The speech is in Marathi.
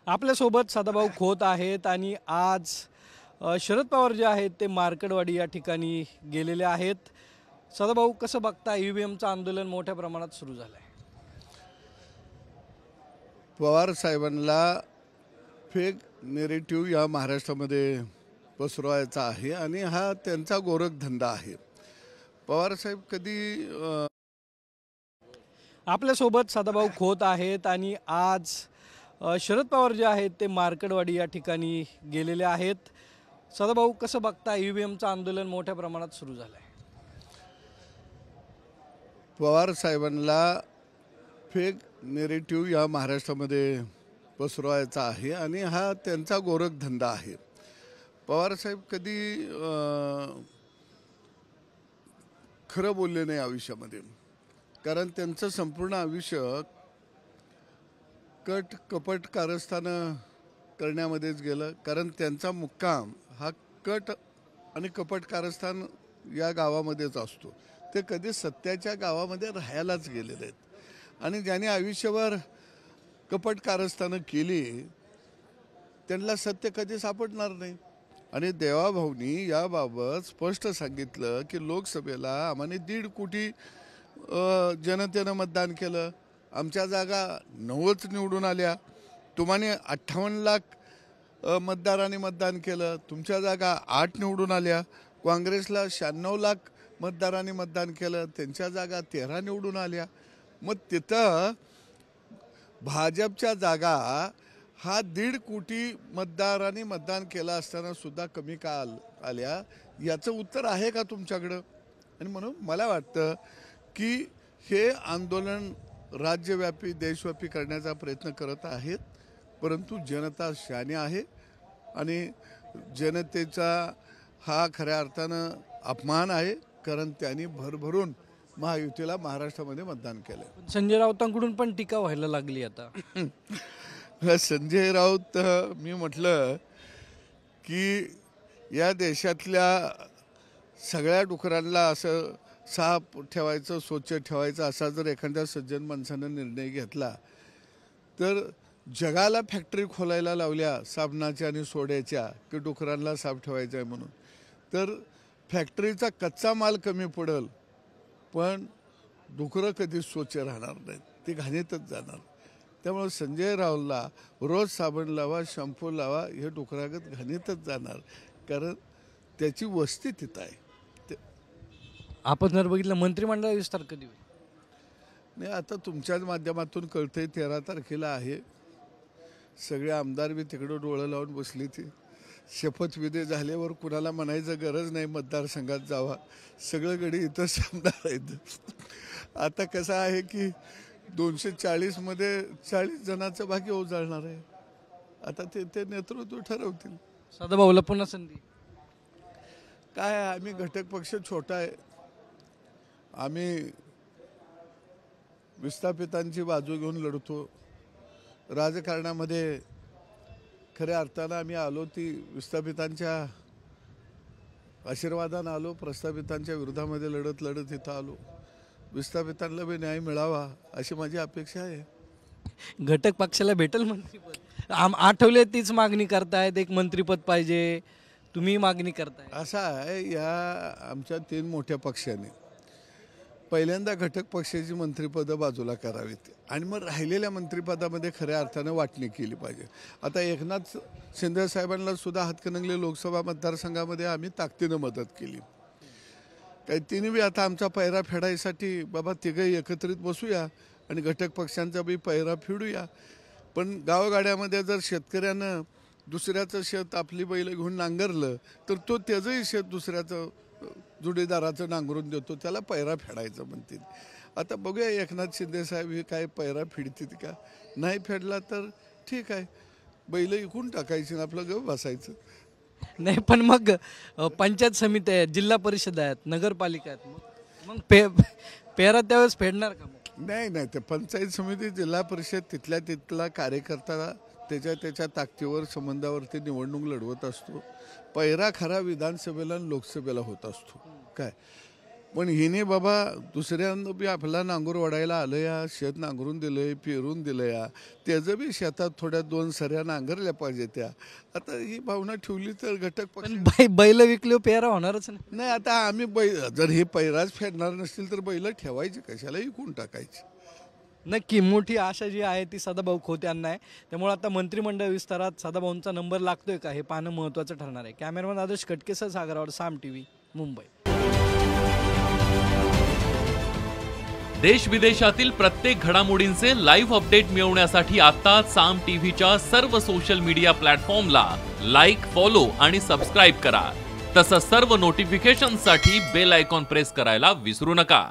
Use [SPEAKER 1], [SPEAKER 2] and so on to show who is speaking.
[SPEAKER 1] आपल्यासोबत सदाभाऊ खोत आहेत आणि आज शरद पवार जे आहेत ते मार्कडवाडी या ठिकाणी गेलेले आहेत। सदाभाऊ, कसं बघता ईव्हीएमचं आंदोलन मोठ्या प्रमाणात सुरू झालं आहे?
[SPEAKER 2] पवार साहेबांना फेक नेरेटिव्ह या महाराष्ट्रामध्ये पसरवायचा आहे आणि हा त्यांचा गोरखधंदा आहे। पवार साहेब कधी
[SPEAKER 1] आपल्यासोबत सदाभाऊ खोत आहेत आणि आज शरद पवार जे आहेत ते मार्कडवाडी या ठिकाणी गेलेले आहेत। सदाभाऊ, कसं बघता ईव्हीएमचं आंदोलन मोठ्या प्रमाणात सुरू झालं आहे?
[SPEAKER 2] पवार साहेबांना फेक नेरेटिव्ह या महाराष्ट्रामध्ये पसरवायचा आहे आणि हा त्यांचा गोरखधंदा आहे। पवार साहेब कधी खरं बोलले नाही आयुष्यामध्ये, कारण त्यांचं संपूर्ण आयुष्य कपट कारस्थानं करण्यामध्येच गेलं। कारण त्यांचा मुक्काम हा कट आणि कपट कारस्थान या गावामध्येच असतो। ते कधी सत्याच्या गावामध्ये राहायलाच गेलेले आहेत आणि ज्याने आयुष्यभर कपट कारस्थानं केली त्यांना सत्य कधी सापडणार नाही। आणि देवाभाऊनी याबाबत स्पष्ट सांगितलं की लोकसभेला आम्हाने 1.5 कोटी जनतेनं मतदान केलं, आमच्या जागा 9च निवडून आल्या। तुम्हाने 58 लाख मतदारांनी मतदान केलं, तुमच्या जागा 8 निवडून आल्या। काँग्रेसला 96 लाख मतदारांनी मतदान केलं, त्यांच्या जागा 13 निवडून आल्या। मग तिथं भाजपच्या जागा हा 1.5 कोटी मतदारांनी मतदान केलं असताना सुद्धा कमी का आल्या, याचं उत्तर आहे का तुमच्याकडं? आणि म्हणून मला वाटतं की हे आंदोलन राज्यव्यापी देशव्यापी करण्याचा प्रयत्न करत आहेत, परंतु जनता शहाणी आहे आणि जनतेचा हा खऱ्या अर्थानं अपमान आहे, कारण त्यांनी भरभरून महायुतीला महाराष्ट्रामध्ये मतदान केलं।
[SPEAKER 1] संजय राऊतांकडून पण टीका व्हायला लागली आता।
[SPEAKER 2] संजय राऊत, मी म्हटलं की या देशातल्या सगळ्या डुकरांना असं साफ ठेवायचं, स्वच्छ ठेवायचं असा जर एखाद्या सज्जन माणसानं निर्णय घेतला तर जगाला फॅक्टरी खोलायला लावल्या साबणाच्या आणि सोड्याच्या की डुकरांना साफ ठेवायचं आहे म्हणून, तर फॅक्टरीचा कच्चा माल कमी पडेल पण डुकरं कधी स्वच्छ राहणार नाहीत, ते घाणीतच जाणार। त्यामुळे संजय राऊतला रोज साबण लावा, शॅम्पू लावा, हे डुकरागत घाणीतच जाणार, कारण त्याची वस्ती तिथं आहे।
[SPEAKER 1] आपण जर बघितलं मंत्रिमंडळ विस्तार कधी होईल?
[SPEAKER 2] नाही, आता तुमच्याच माध्यमातून कळतंय 13 तारखेला आहे। सगळे आमदार बी तिकडं डोळं लावून बसली ती। शपथविधी झाल्यावर कुणाला म्हणायचं गरज नाही मतदारसंघात जावा, सगळं गडी इथंच आमदार आहेत। आता कसं आहे की 240 मध्ये 40 जणांचं भाग्य उजाळणार आहे, आता ते नेतृत्व ठरवतील।
[SPEAKER 1] सदाभाऊला पुन्हा संधी
[SPEAKER 2] काय, आम्ही घटक पक्ष छोटा आहे, आम्ही विस्थापितांची बाजू घेऊन लढतो। राजकारणामध्ये खऱ्या अर्थानं आम्ही आलो ती विस्थापितांच्या आशीर्वादानं आलो, प्रस्थापितांच्या विरोधामध्ये लढत इथं आलो। विस्थापितांना बी न्याय मिळावा अशी माझी अपेक्षा आहे।
[SPEAKER 1] घटक पक्षाला भेटेल मंत्रिपद? आठवले तीच मागणी करतायत, एक मंत्रिपद पाहिजे, तुम्ही मागणी करताय।
[SPEAKER 2] असं आहे, या आमच्या 3 मोठ्या पक्षांनी पहिल्यांदा घटक पक्षाची मंत्रिपदं बाजूला करावीत आणि मग राहिलेल्या मंत्रिपदामध्ये खऱ्या अर्थानं वाटणी केली पाहिजे। आता एकनाथ शिंदे साहेबांना सुद्धा हातकणंगले लोकसभा मतदारसंघामध्ये आम्ही ताकदीनं मदत केली। काही तिन्ही बी आता आमचा पैरा फेडायसाठी बाबा तिघंही एकत्रित बसूया आणि घटक पक्षांचा बी पैरा फेडूया। पण गावगाड्यामध्ये जर शेतकऱ्यानं दुसऱ्याचं शेत आपली बैल घेऊन नांगरलं तर तो त्याचंही शेत दुसऱ्याचं जुडीदाराचं नांगरून देतो, त्याला पैरा फेडायचं म्हणतील। आता बघूया एकनाथ शिंदे साहेब हे काय पैरा फेडतील का, नाही फेडला तर ठीक आहे, बैल इकून टाकायची आणि आपलं गप बसायचं।
[SPEAKER 1] नाही, पण मग पंचायत समिती आहेत, जिल्हा परिषद आहेत, नगरपालिका आहेत, मग पेरा त्यावेळेस फेडणार का?
[SPEAKER 2] नाही, ते पंचायत समिती, जिल्हा परिषद तिथला कार्यकर्ता त्याच्या ताकदीवर संबंधावरती निवडणूक लढवत असतो। पैरा खरा विधानसभेला आणि लोकसभेला होत असतो। काय पण हिने बाबा दुसऱ्यांदा बी आपला नांगूर वाढायला आलं या, शेत नांगरून दिलंय, पेरून दिलं या, त्याचं बी शेतात थोड्या 2 सऱ्या नांगरल्या पाहिजे त्या. आता ही भावना ठेवली तर घटक पक्ष
[SPEAKER 1] पण बैल विकले पेरा होणारच नाही.
[SPEAKER 2] नाही. आता आम्ही जर हे पैराज फेडणार नसतील तर बैल ठेवायची कशाला, विकून टाकायची.
[SPEAKER 1] नक्की मोठी आशा जी आहे ती सदाभाऊ खोत यांना आहे. त्यामुळे आता मंत्रिमंडळ विस्तारात सदाभाऊंचा नंबर लागतोय का हे पाहणं महत्त्वाचं ठरणार आहे. कॅमेरामॅन आदर्श कटकेसह सागरावर, साम टीव्ही, मुंबई.
[SPEAKER 3] देश विदेशातील प्रत्येक घडामोडींचे लाईव्ह अपडेट मिळवण्यासाठी आता साम टीव्हीच्या सर्व सोशल मीडिया प्लॅटफॉर्मला लाईक, फॉलो आणि सबस्क्राईब करा. तसंच सर्व नोटिफिकेशनसाठी बेल आयकॉन प्रेस करायला विसरू नका.